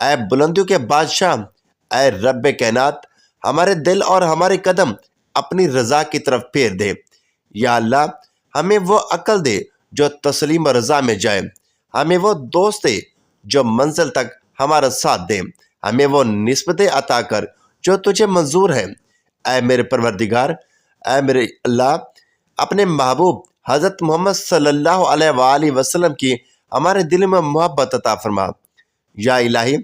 اے بلندیوں کے بادشاہ، اے رب کائنات، ہمارے دل اور ہمارے قدم اپنی رضا کی طرف پھیر دے۔ یا اللہ، ہمیں وہ عقل دے جو تسلیم و رضا میں جائے، ہمیں وہ دوست دے جو منزل تک ہمارا ساتھ دے، ہمیں وہ نسبتیں عطا کر جو تجھے منظور ہے۔ اے میرے پروردگار، اے میرے اللہ، اپنے محبوب حضرت محمد صلی اللہ علیہ وآلہ وسلم کی ہمارے دل میں محبت عطا فرما۔ یا الہی،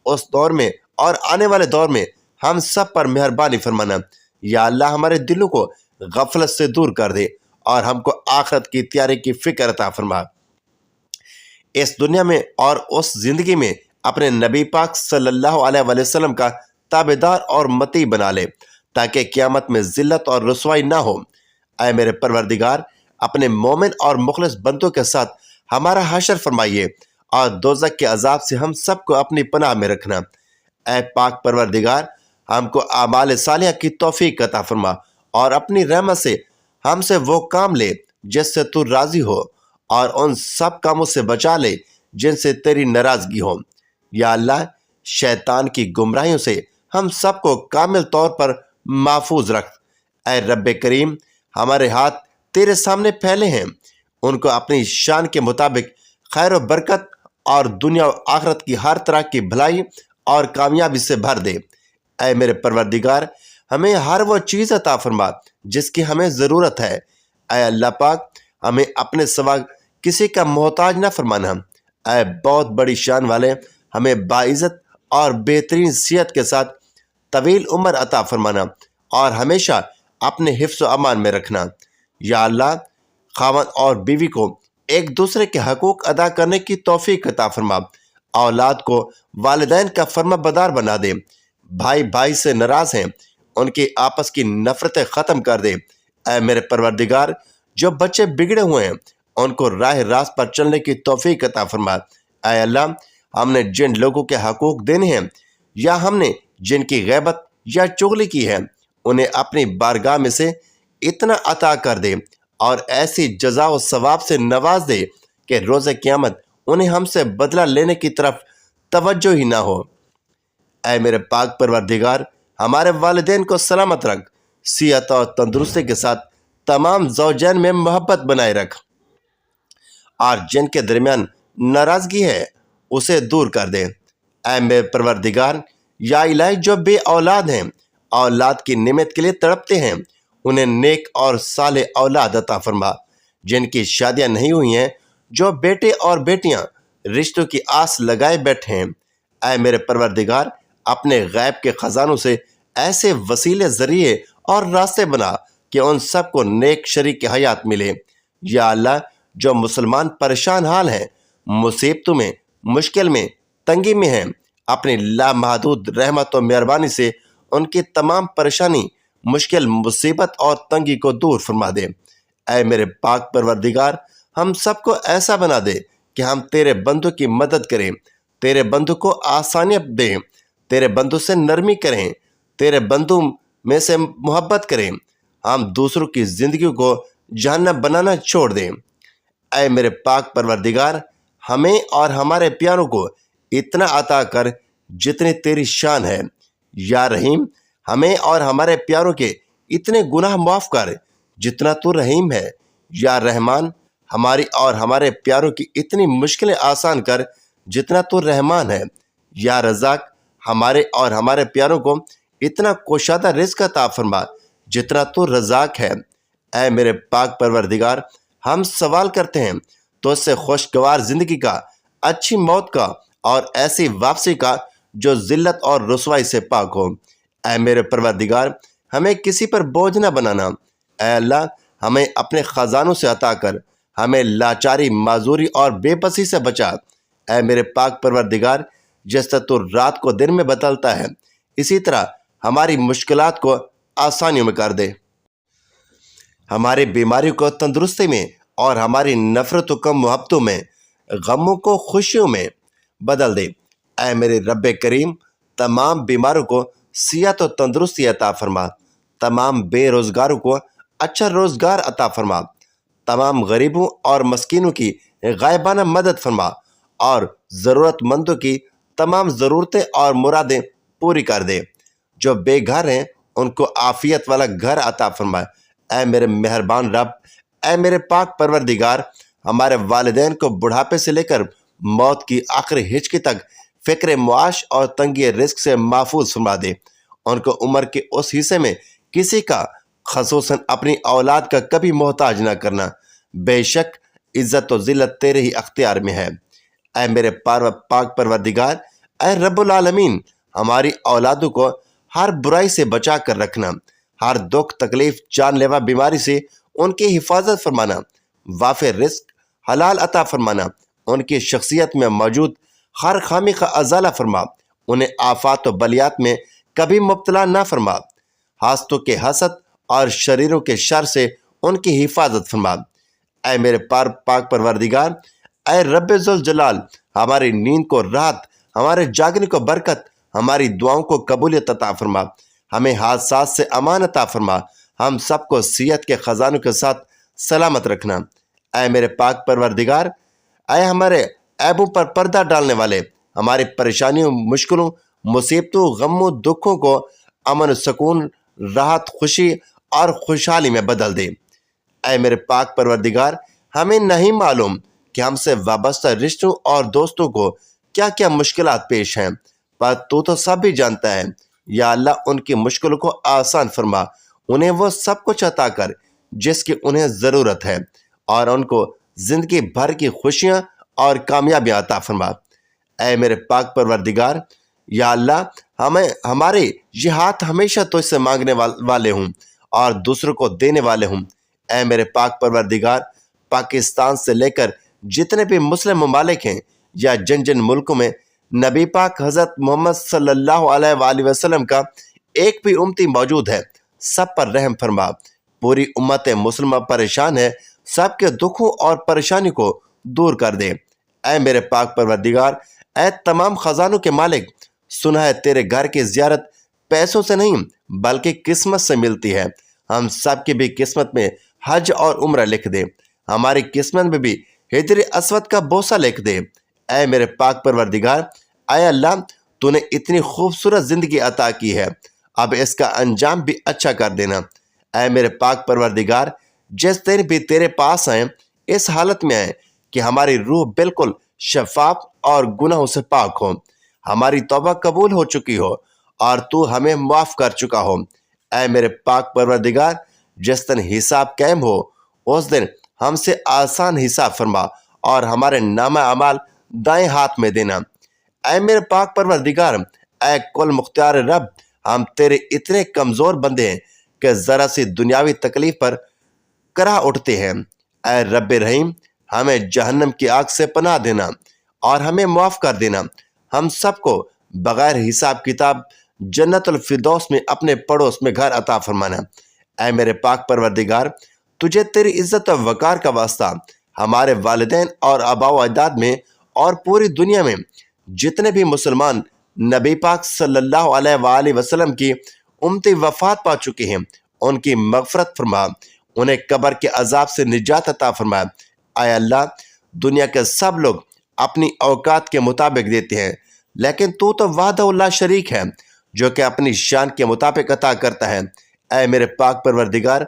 اس دور میں اور آنے والے دور میں ہم سب پر مہربانی فرمانا۔ یا اللہ، ہمارے دلوں کو غفلت سے دور کر دے اور ہم کو آخرت کی تیاری کی فکر عطا فرما۔ اس دنیا میں اور اس زندگی میں اپنے نبی پاک صلی اللہ علیہ وآلہ وسلم کا تابعدار اور مطیع بنا لے، تاکہ قیامت میں ذلت اور رسوائی نہ ہو۔ اے میرے پروردگار، اپنے مومن اور مخلص بندوں کے ساتھ ہمارا حشر فرمائیے اور دوزخ کے عذاب سے ہم سب کو اپنی پناہ میں رکھنا۔ اے پاک پروردگار، ہم کو اعمال صالحہ کی توفیق عطا فرما اور اپنی رحمت سے ہم سے وہ کام لے جس سے تو راضی ہو، اور ان سب کاموں سے بچا لے جن سے تیری ناراضگی ہو۔ یا اللہ، شیطان کی گمراہیوں سے ہم سب کو کامل طور پر محفوظ رکھ۔ اے رب کریم، ہمارے ہاتھ تیرے سامنے پھیلے ہیں، ان کو اپنی شان کے مطابق خیر و برکت اور دنیا و آخرت کی ہر طرح کی بھلائی اور کامیابی سے بھر دے۔ اے میرے پروردگار، ہمیں ہر وہ چیز عطا فرما جس کی ہمیں ضرورت ہے۔ اے اللہ پاک، ہمیں اپنے سوا کسی کا محتاج نہ فرمانا۔ اے بہت بڑی شان والے، ہمیں باعزت اور بہترین صحت کے ساتھ طویل عمر عطا فرمانا اور ہمیشہ اپنے حفظ و امان میں رکھنا۔ یا اللہ، خاوند اور بیوی کو ایک دوسرے کے حقوق ادا کرنے کی توفیق عطا فرما، اولاد کو والدین کا فرما بردار بنا دے، بھائی بھائی سے ناراض ہیں ان کی آپس کی نفرتیں ختم کر دے۔ اے میرے پروردگار، جو بچے بگڑے ہوئے ہیں ان کو راہ راست پر چلنے کی توفیق عطا فرما۔ اے اللہ، ہم نے جن لوگوں کے حقوق دینے ہیں یا ہم نے جن کی غیبت یا چغلی کی ہے، انہیں اپنی بارگاہ میں سے اتنا عطا کر دے اور ایسی جزا و ثواب سے نواز دے کہ روز قیامت انہیں ہم سے بدلہ لینے کی طرف توجہ ہی نہ ہو۔ اے میرے پاک پروردگار، ہمارے والدین کو سلامت رکھ، صحت اور تندرستی کے ساتھ تمام زوجین میں محبت بنائے رکھ، اور جن کے درمیان ناراضگی ہے اسے دور کر دے۔ اے میرے پروردگار، یا الہی، جو بے اولاد ہیں، اولاد کی نعمت کے لیے تڑپتے ہیں، انہیں نیک اور صالح اولاد عطا فرما۔ جن کی شادیاں نہیں ہوئی ہیں، جو بیٹے اور بیٹیاں رشتوں کی آس لگائے بیٹھے ہیں، اے میرے پروردگار، اپنے غیب کے خزانوں سے ایسے وسیلے، ذریعے اور راستے بنا کہ ان سب کو نیک شریک حیات ملے۔ یا اللہ، جو مسلمان پریشان حال ہیں، مصیبتوں میں، مشکل میں، تنگی میں ہیں، اپنی لامحدود رحمت و مہربانی سے ان کی تمام پریشانی، مشکل، مصیبت اور تنگی کو دور فرما دے۔ اے میرے پاک پروردگار، ہم سب کو ایسا بنا دے کہ ہم تیرے بندوں کی مدد کریں، تیرے بندوں کو آسانیاں دیں، تیرے بندوں سے نرمی کریں، تیرے بندوں میں سے محبت کریں، ہم دوسروں کی زندگیوں کو جہنم بنانا چھوڑ دیں۔ اے میرے پاک پروردگار، ہمیں اور ہمارے پیاروں کو اتنا عطا کر جتنی تیری شان ہے۔ یا رحیم، ہمیں اور ہمارے پیاروں کے اتنے گناہ معاف کر جتنا تو رحیم ہے۔ یا رحمان، ہماری اور ہمارے پیاروں کی اتنی مشکلیں آسان کر جتنا تو رحمان ہے۔ یا رزاق، ہمارے اور ہمارے پیاروں کو اتنا کشادہ رزق عطا فرما جتنا تو رزاق ہے۔ اے میرے پاک پروردگار، ہم سوال کرتے ہیں تو اس سے خوشگوار زندگی کا، اچھی موت کا اور ایسی واپسی کا جو ذلت اور رسوائی سے پاک ہو۔ اے میرے پروردگار، ہمیں کسی پر بوجھ نہ بنانا۔ اے اللہ، ہمیں اپنے خزانوں سے عطا کر، ہمیں لاچاری، معذوری اور بے بسی سے بچا۔ اے میرے پاک پروردگار، جس طرح تو رات کو دن میں بدلتا ہے، اسی طرح ہماری مشکلات کو آسانیوں میں کر دے، ہماری بیماریوں کو تندرستی میں اور ہماری نفرتوں کو محبتوں میں، غموں کو خوشیوں میں بدل دے۔ اے میرے رب کریم، تمام بیماروں کو صحت و تندرستی عطا فرما، تمام بے روزگاروں کو اچھا روزگار عطا فرما، تمام غریبوں اور مسکینوں کی غائبانہ مدد فرما اور ضرورت مندوں کی تمام ضرورتیں اور مرادیں پوری کر دے۔ جو بے گھر ہیں ان کو عافیت والا گھر عطا فرمائے۔ اے میرے مہربان رب، اے میرے پاک پروردگار، ہمارے والدین کو بڑھاپے سے لے کر موت کی آخری ہچکی تک فکر معاش اور تنگی رزق سے محفوظ فرما دے۔ ان کو عمر کے اس حصے میں کسی کا، خصوصاً اپنی اولاد کا کبھی محتاج نہ کرنا۔ بے شک عزت و ذلت تیرے ہی اختیار میں ہے۔ اے میرے پاک پروردگار، اے رب العالمین، ہماری اولادوں کو ہر برائی سے بچا کر رکھنا، ہر دکھ تکلیف جان لیوا بیماری سے ان کی حفاظت فرمانا، وافر رزق حلال عطا فرمانا، ان کی شخصیت میں موجود ہر خامی کا ازالہ فرما، انہیں آفات و بلیات میں کبھی مبتلا نہ فرما، حاسدوں کے حسد اور شریروں کے شر سے ان کی حفاظت فرما۔ اے میرے پاک پروردگار، اے رب ذوالجلال، ہماری نیند کو راحت، ہمارے جاگنے کو برکت، ہماری دعاؤں کو قبولیت عطا فرما، ہمیں حادثات سے امان عطا فرما، ہم سب کو صحت کے خزانوں کے ساتھ سلامت رکھنا۔ اے میرے پاک پروردگار، اے ہمارے عیبوں پر پردہ ڈالنے والے، ہماری پریشانیوں، مشکلوں، مصیبتوں، غموں، دکھوں کو امن و سکون، راحت، خوشی اور خوشحالی میں بدل دے۔ اے میرے پاک پروردگار، ہمیں نہیں معلوم کہ ہم سے وابستہ رشتوں اور دوستوں کو کیا کیا مشکلات پیش ہیں، پر تو سب بھی جانتا ہے۔ یا اللہ، ان کی مشکلوں کو آسان فرما، انہیں وہ سب کچھ عطا کر جس کی انہیں ضرورت ہے، اور ان کو زندگی بھر کی خوشیاں اور کامیابیاں عطا فرما۔ اے میرے پاک پروردگار، یا اللہ، ہمارے یہ ہاتھ ہمیشہ تجھ سے مانگنے والے ہوں اور دوسروں کو دینے والے ہوں۔ اے میرے پاک پروردگار، پاکستان سے لے کر جتنے بھی مسلم ممالک ہیں یا جن جن ملکوں میں نبی پاک حضرت محمد صلی اللہ علیہ وآلہ وسلم کا ایک بھی امتی موجود ہے، سب پر رحم فرما۔ پوری امت مسلمہ پریشان ہے، سب کے دکھوں اور پریشانی کو دور کر دے۔ اے میرے پاک پروردگار، اے تمام خزانوں کے مالک، سنا ہے تیرے گھر کی زیارت پیسوں سے نہیں بلکہ قسمت سے ملتی ہے۔ ہم سب کی بھی قسمت میں حج اور عمرہ لکھ دے، ہماری قسمت میں بھی حجر اسود کا بوسہ لکھ دے۔ اے میرے پاک پروردگار، اے اللہ، تو نے اتنی خوبصورت زندگی عطا کی ہے، اب اس کا انجام بھی اچھا کر دینا۔ اے میرے پاک پروردگار، جس دن بھی تیرے پاس آئیں اس حالت میں آئیں کہ ہماری روح بالکل شفاف اور گناہوں سے پاک ہو، ہماری توبہ قبول ہو چکی ہو اور تو ہمیں معاف کر چکا ہو۔ اے میرے پاک پروردگار، جس دن حساب قائم ہو اس دن ہم سے آسان حساب فرما اور ہمارے نامہ اعمال دائیں ہاتھ میں دینا۔ اے میرے پاک پروردگار، اے کل مختار رب، ہم تیرے اتنے کمزور بندے ہیں کہ ذرا سی دنیاوی تکلیف پر کرا اٹھتے ہیں۔ اے رب رحیم، ہمیں جہنم کی آگ سے پناہ دینا اور ہمیں معاف کر دینا۔ ہم سب کو بغیر حساب کتاب جنت الفردوس میں اپنے پڑوس میں گھر عطا فرمانا۔ اے میرے پاک پروردگار، تجھے تیری عزت و وقار کا واسطہ ہمارے والدین اور آباء و اجداد میں اور پوری دنیا میں جتنے بھی مسلمان نبی پاک صلی اللہ علیہ وآلہ وسلم کی امتی وفات پا چکے ہیں، ان کی مغفرت فرما، انہیں قبر کے عذاب سے نجات عطا فرما۔ اے اللہ، دنیا کے سب لوگ اپنی اوقات کے مطابق دیتے ہیں، لیکن تو وحدہ لا شریک ہے جو کہ اپنی شان کے مطابق عطا کرتا ہے۔ اے میرے پاک پروردگار،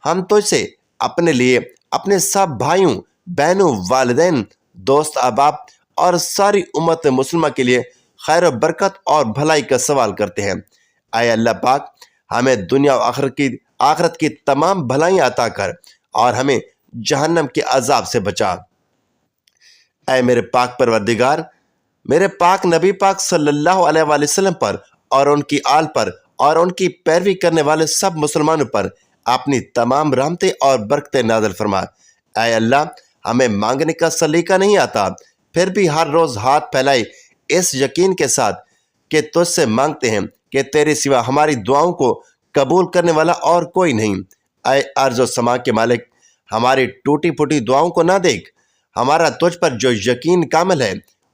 ہم تجھ سے اپنے لیے، اپنے سب بھائیوں، بہنوں، والدین، دوست، احباب اور ساری امت مسلمہ کے لیے خیر و برکت اور بھلائی کا سوال کرتے ہیں۔ اے اللہ پاک، ہمیں دنیا و آخرت کی تمام بھلائیاں عطا کر اور ہمیں جہنم کے عذاب سے بچا۔ اے میرے پاک پروردگار، میرے پاک نبی پاک صلی اللہ علیہ وآلہ وسلم پر اور ان کی آل پر اور ان کی پیروی کرنے والے سب مسلمانوں پر اپنی تمام رحمتیں اور برکتیں نازل فرما۔ اے اللہ، ہمیں مانگنے کا سلیقہ نہیں آتا، پھر بھی ہر روز ہاتھ پھیلائے اس یقین کے ساتھ کہ تجھ سے مانگتے ہیں کہ تیرے سوا ہماری دعاؤں کو قبول کرنے والا اور کوئی نہیں۔ اے ارض و سما کے مالک، ہماری ٹوٹی پھوٹی دعاؤں کو نہ دیکھ، ہمارا تجھ پر جو یقین کامل ہے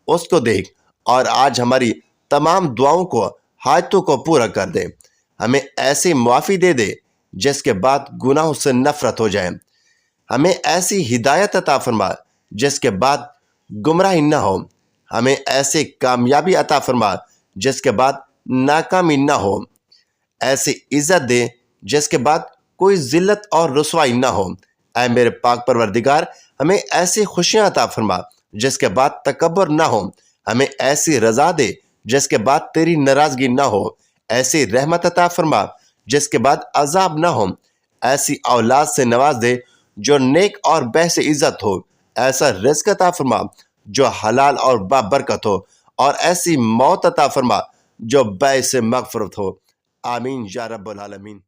اس کو دیکھ اور آج ہماری تمام دعاؤں کو، حاجتوں کو پورا کر دے۔ ہمیں ایسی معافی دے دے جس کے بعد گناہوں سے نفرت ہو جائے، ہمیں ایسی ہدایت عطا فرما جس کے بعد گمراہی نہ ہو، ہمیں ایسی کامیابی عطا فرما جس کے بعد ناکامی نہ ہو، ایسی عزت دے جس کے بعد کوئی ذلت اور رسوائی نہ ہو۔ اے میرے پاک پروردگار، ہمیں ایسی خوشیاں عطا فرما جس کے بعد تکبر نہ ہو، ہمیں ایسی رضا دے جس کے بعد تیری ناراضگی نہ ہو، ایسی رحمت عطا فرما جس کے بعد عذاب نہ ہو، ایسی اولاد سے نواز دے جو نیک اور باعث عزت ہو، ایسا رزق عطا فرما جو حلال اور بابرکت ہو، اور ایسی موت عطا فرما جو باعث مغفرت ہو۔ آمین یا رب العالمین۔